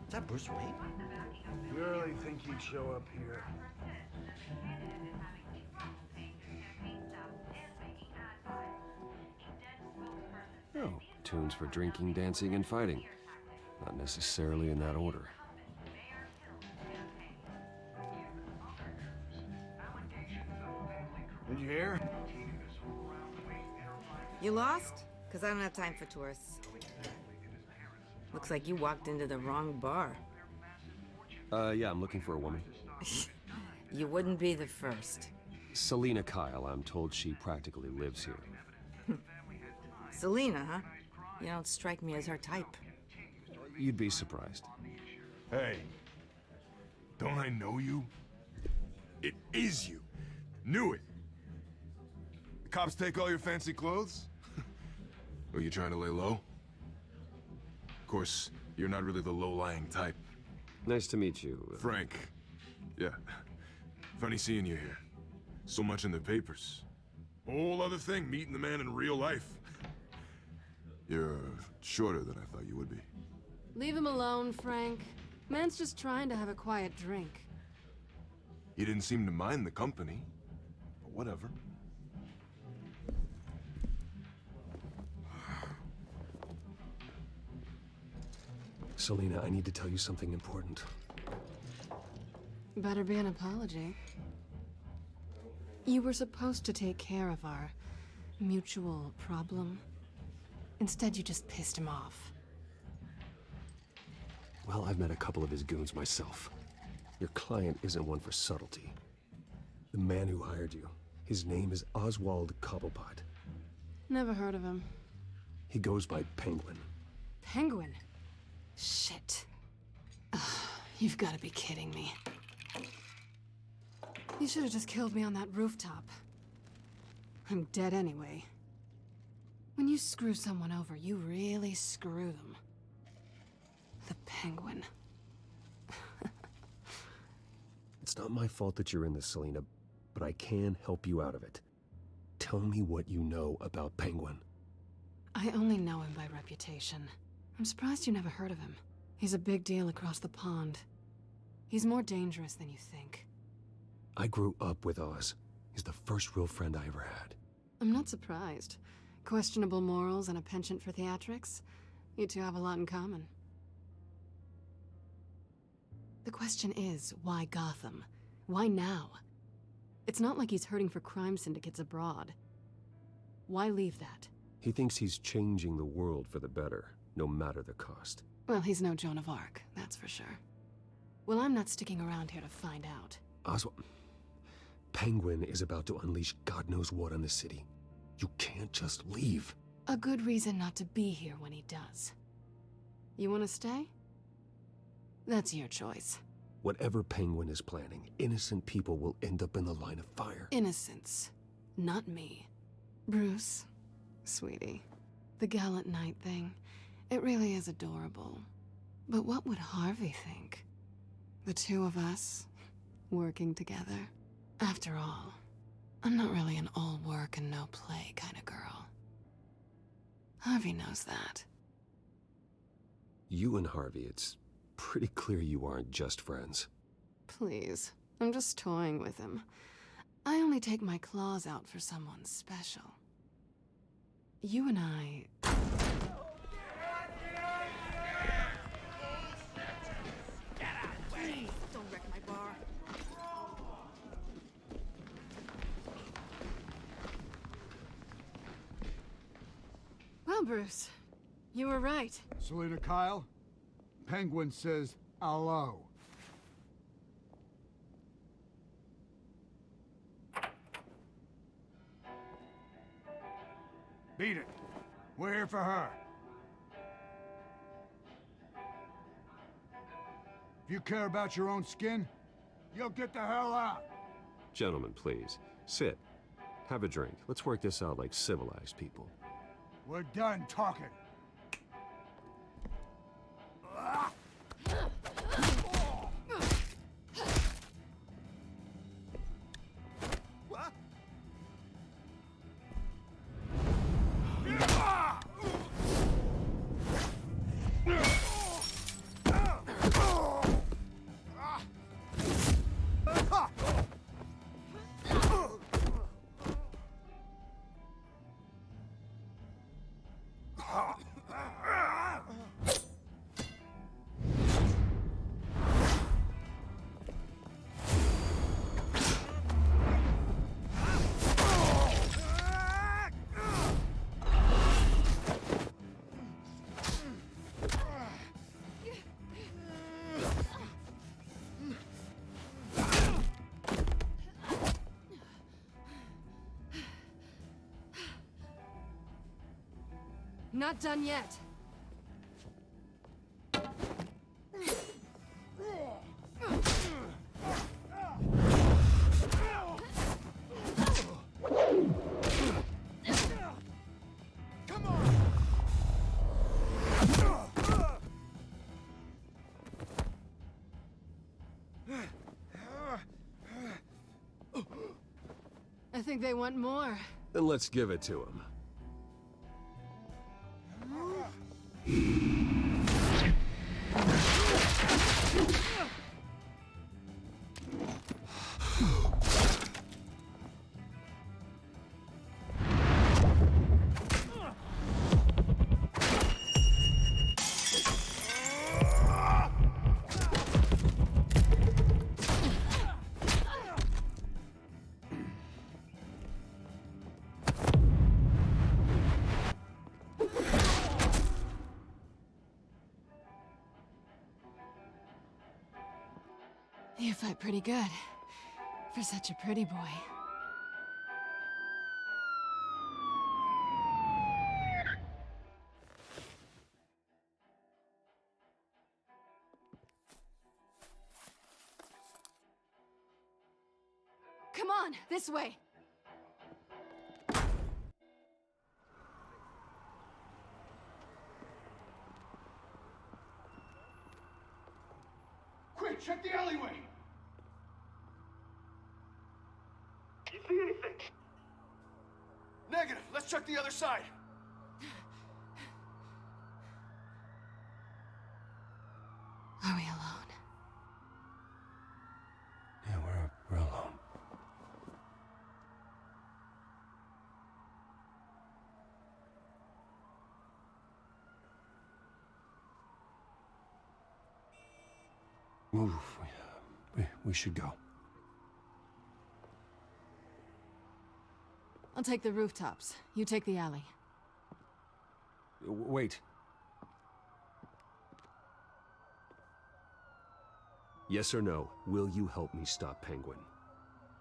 Is that Bruce Wayne? You really think he'd show up here? Oh, tunes for drinking, dancing, and fighting. Not necessarily in that order. Did you hear? You lost? Because I don't have time for tourists. Looks like you walked into the wrong bar. Yeah, I'm looking for a woman. You wouldn't be the first. Selina Kyle, I'm told she practically lives here. Selina, huh? You don't strike me as her type. You'd be surprised. Hey, don't I know you? It is you. Knew it. The cops take all your fancy clothes? Are you trying to lay low? Of course, you're not really the low-lying type. Nice to meet you. Frank. Yeah. Funny seeing you here. So much in the papers. Whole other thing, meeting the man in real life. You're shorter than I thought you would be. Leave him alone, Frank. Man's just trying to have a quiet drink. He didn't seem to mind the company. But whatever. Selina, I need to tell you something important. Better be an apology. You were supposed to take care of our mutual problem. Instead, you just pissed him off. Well, I've met a couple of his goons myself. Your client isn't one for subtlety. The man who hired you, his name is Oswald Cobblepot. Never heard of him. He goes by Penguin. Penguin? Shit. Ugh, you've got to be kidding me. You should have just killed me on that rooftop. I'm dead anyway. When you screw someone over, you really screw them. The Penguin. It's not my fault that you're in this, Selina, but I can help you out of it. Tell me what you know about Penguin. I only know him by reputation. I'm surprised you never heard of him. He's a big deal across the pond. He's more dangerous than you think. I grew up with Oz. He's the first real friend I ever had. I'm not surprised. Questionable morals and a penchant for theatrics. You two have a lot in common. The question is, why Gotham? Why now? It's not like he's hurting for crime syndicates abroad. Why leave that? He thinks he's changing the world for the better, no matter the cost. Well, he's no Joan of Arc, that's for sure. Well, I'm not sticking around here to find out. Oswald, Penguin is about to unleash God knows what on the city. You can't just leave. A good reason not to be here when he does. You want to stay? That's your choice. Whatever Penguin is planning, innocent people will end up in the line of fire. Innocence. Not me. Bruce, sweetie, the gallant knight thing, it really is adorable. But what would Harvey think? The two of us, working together. After all, I'm not really an all work and no play kind of girl. Harvey knows that. You and Harvey, it's pretty clear you aren't just friends. Please, I'm just toying with him. I only take my claws out for someone special. You and I... Please, don't wreck my bar. Well, Bruce, you were right. Selina Kyle? Penguin says hello. Beat it. We're here for her. If you care about your own skin, you'll get the hell out. Gentlemen, please. Sit. Have a drink. Let's work this out like civilized people. We're done talking. Not done yet. Come on! I think they want more. Then let's give it to him. You fight pretty good. For such a pretty boy. Come on, this way. Quick, check the alleyway! You see anything? Negative. Let's check the other side. Are we alone? Yeah, we're alone. Move. We should go. I'll take the rooftops. You take the alley. Wait. Yes or no, will you help me stop Penguin?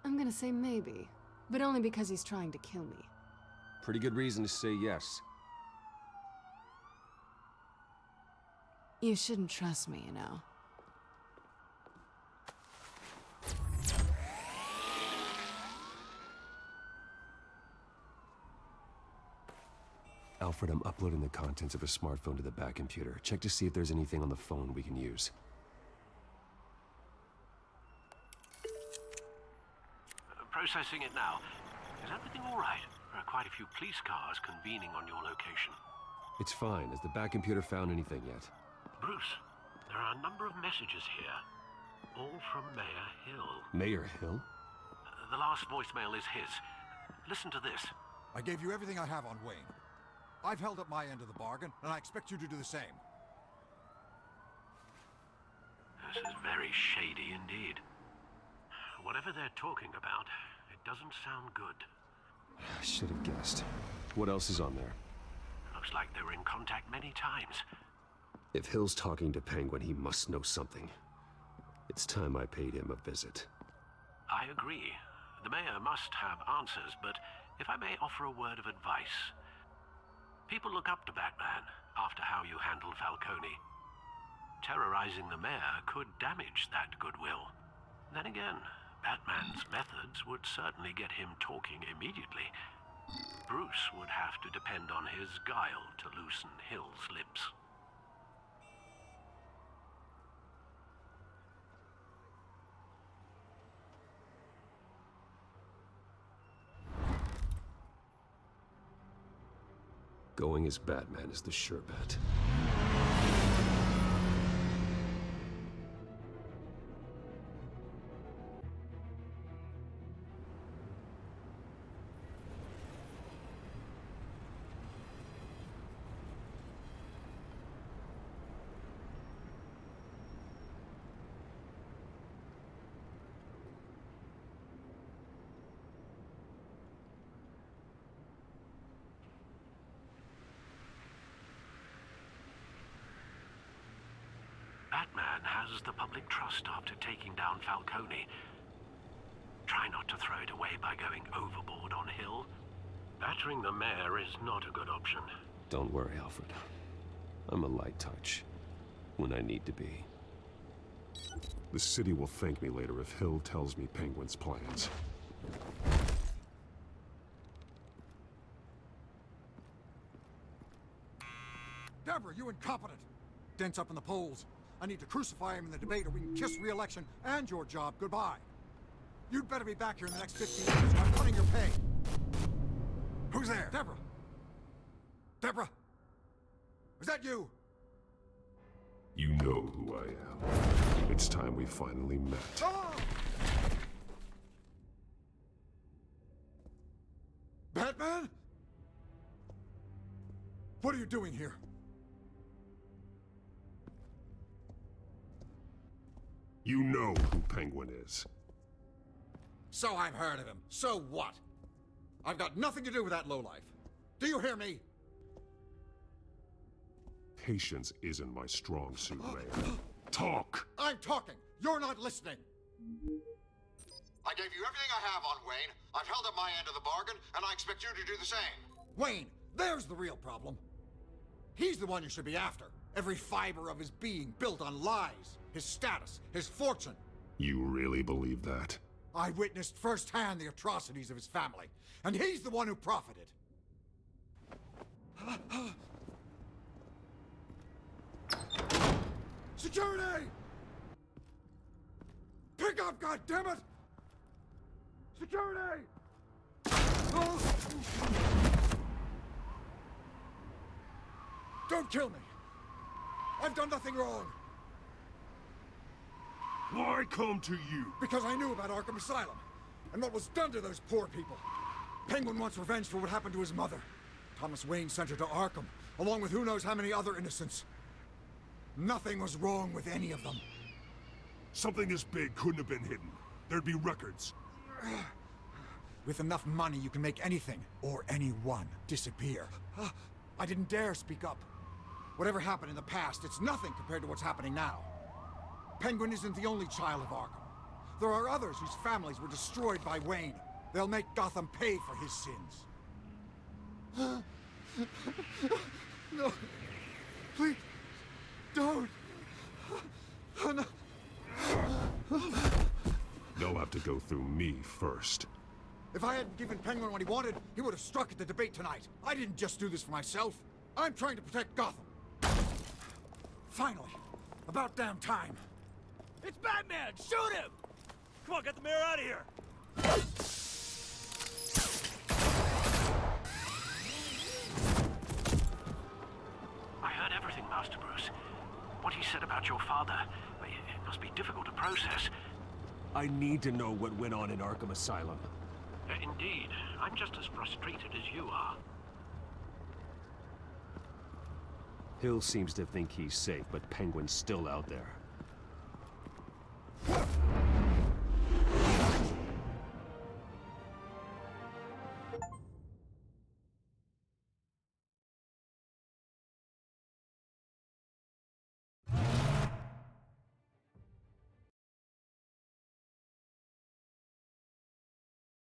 I'm gonna say maybe, but only because he's trying to kill me. Pretty good reason to say yes. You shouldn't trust me, you know. Alfred, I'm uploading the contents of a smartphone to the back computer. Check to see if there's anything on the phone we can use. Processing it now. Is everything all right? There are quite a few police cars convening on your location. It's fine. Has the back computer found anything yet? Bruce, there are a number of messages here. All from Mayor Hill. Mayor Hill? The last voicemail is his. Listen to this. I gave you everything I have on Wayne. I've held up my end of the bargain, and I expect you to do the same. This is very shady indeed. Whatever they're talking about, it doesn't sound good. I should have guessed. What else is on there? Looks like they were in contact many times. If Hill's talking to Penguin, he must know something. It's time I paid him a visit. I agree. The mayor must have answers, but if I may offer a word of advice, People look up to Batman after how you handled Falcone. Terrorizing the mayor could damage that goodwill. Then again, Batman's methods would certainly get him talking immediately. Bruce would have to depend on his guile to loosen Hill's lips. Going as Batman is the sure bet. Batman has the public trust after taking down Falcone. Try not to throw it away by going overboard on Hill. Battering the mayor is not a good option. Don't worry, Alfred. I'm a light touch when I need to be. The city will thank me later if Hill tells me Penguin's plans. Deborah, you incompetent! Dent's up in the polls. I need to crucify him in the debate or we can kiss re-election and your job goodbye. You'd better be back here in the next 15 minutes or I'm cutting your pay. Who's there? Deborah! Deborah! Is that you? You know who I am. It's time we finally met. Ah! Batman? What are you doing here? You know who Penguin is. So I've heard of him. So what? I've got nothing to do with that lowlife. Do you hear me? Patience isn't my strong suit, Mayor. Talk! I'm talking. You're not listening. I gave you everything I have on Wayne. I've held up my end of the bargain, and I expect you to do the same. Wayne, there's the real problem. He's the one you should be after. Every fiber of his being built on lies. His status, his fortune. You really believe that? I witnessed firsthand the atrocities of his family, and he's the one who profited. Security! Pick up, goddammit! Security! Don't kill me! I've done nothing wrong! Why come to you? Because I knew about Arkham Asylum, and what was done to those poor people. Penguin wants revenge for what happened to his mother. Thomas Wayne sent her to Arkham, along with who knows how many other innocents. Nothing was wrong with any of them. Something this big couldn't have been hidden. There'd be records. With enough money, you can make anything, or anyone, disappear. I didn't dare speak up. Whatever happened in the past, it's nothing compared to what's happening now. Penguin isn't the only child of Arkham. There are others whose families were destroyed by Wayne. They'll make Gotham pay for his sins. No. Please. Don't. No. They'll have to go through me first. If I hadn't given Penguin what he wanted, he would have struck at the debate tonight. I didn't just do this for myself. I'm trying to protect Gotham. Finally. About damn time. It's Batman! Shoot him! Come on, get the mayor out of here! I heard everything, Master Bruce. What he said about your father, it must be difficult to process. I need to know what went on in Arkham Asylum. Indeed. I'm just as frustrated as you are. Hill seems to think he's safe, but Penguin's still out there.